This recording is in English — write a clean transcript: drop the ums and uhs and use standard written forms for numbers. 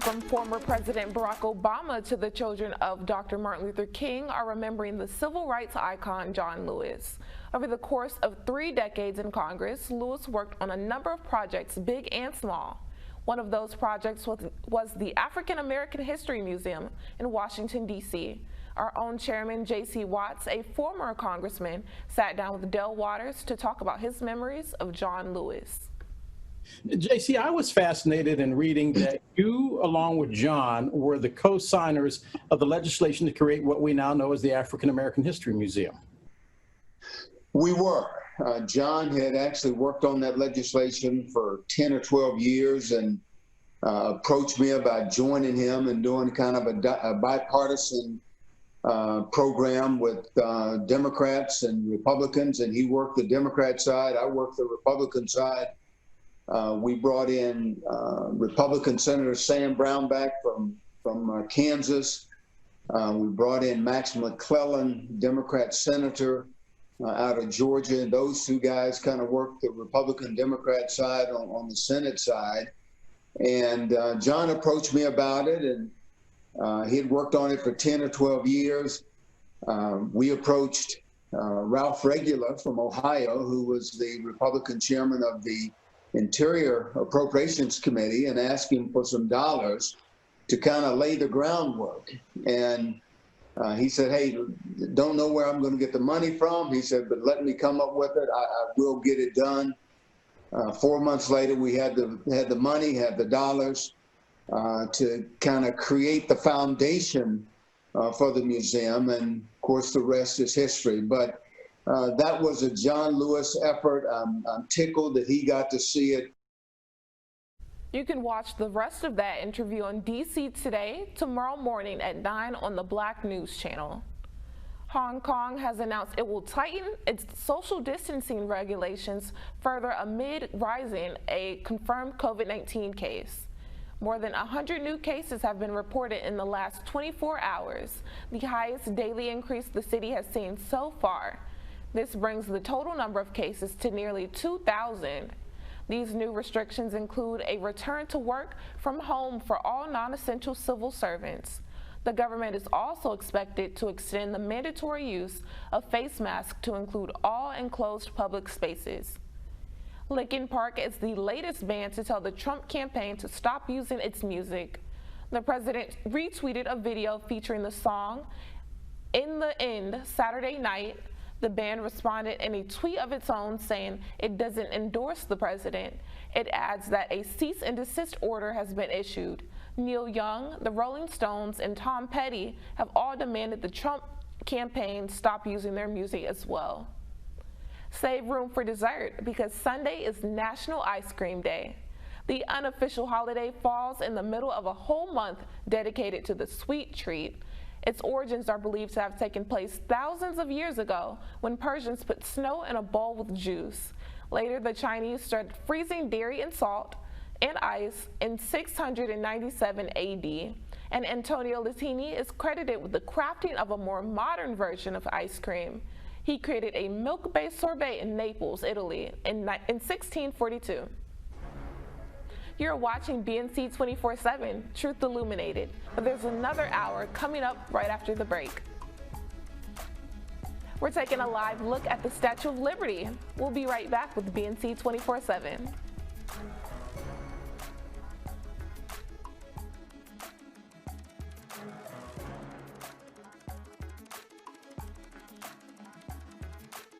From former President Barack Obama to the children of Dr. Martin Luther King are remembering the civil rights icon John Lewis. Over the course of 3 decades in Congress, Lewis worked on a number of projects, big and small. One of those projects was the African American History Museum in Washington, D.C. Our own chairman, J.C. Watts, a former congressman, sat down with Del Waters to talk about his memories of John Lewis. JC, I was fascinated in reading that you, along with John, were the co-signers of the legislation to create what we now know as the African American History Museum. We were. John had actually worked on that legislation for 10 or 12 years and approached me about joining him and doing kind of a bipartisan program with Democrats and Republicans, and he worked the Democrat side, I worked the Republican side. We brought in Republican Senator Sam Brownback from Kansas. We brought in Max McClellan, Democrat Senator out of Georgia. And those two guys kind of worked the Republican-Democrat side on the Senate side. And John approached me about it, and he had worked on it for 10 or 12 years. We approached Ralph Regula from Ohio, who was the Republican chairman of the Interior Appropriations Committee, and asked him for some dollars to kind of lay the groundwork. And he said, hey, don't know where I'm going to get the money from. He said, but let me come up with it. I will get it done. 4 months later, we had the money, had the dollars to kind of create the foundation for the museum. And of course, the rest is history. But that was a John Lewis effort. I'm tickled that he got to see it. You can watch the rest of that interview on DC Today tomorrow morning at 9 on the Black News Channel. Hong Kong has announced it will tighten its social distancing regulations further amid rising a confirmed COVID-19 case. More than 100 new cases have been reported in the last 24 hours, the highest daily increase the city has seen so far. This brings the total number of cases to nearly 2,000. These new restrictions include a return to work from home for all non-essential civil servants. The government is also expected to extend the mandatory use of face masks to include all enclosed public spaces. Linkin Park is the latest band to tell the Trump campaign to stop using its music. The president retweeted a video featuring the song "In the End" Saturday night. The band responded in a tweet of its own saying it doesn't endorse the president. It adds that a cease and desist order has been issued. Neil Young, the Rolling Stones, and Tom Petty have all demanded the Trump campaign stop using their music as well. Save room for dessert because Sunday is National Ice Cream Day. The unofficial holiday falls in the middle of a whole month dedicated to the sweet treat. Its origins are believed to have taken place thousands of years ago when Persians put snow in a bowl with juice. Later, the Chinese started freezing dairy and salt and ice in 697 AD, and Antonio Latini is credited with the crafting of a more modern version of ice cream. He created a milk-based sorbet in Naples, Italy in 1642. You're watching BNC 24/7, Truth Illuminated, but there's another hour coming up right after the break. We're taking a live look at the Statue of Liberty. We'll be right back with BNC 24/7.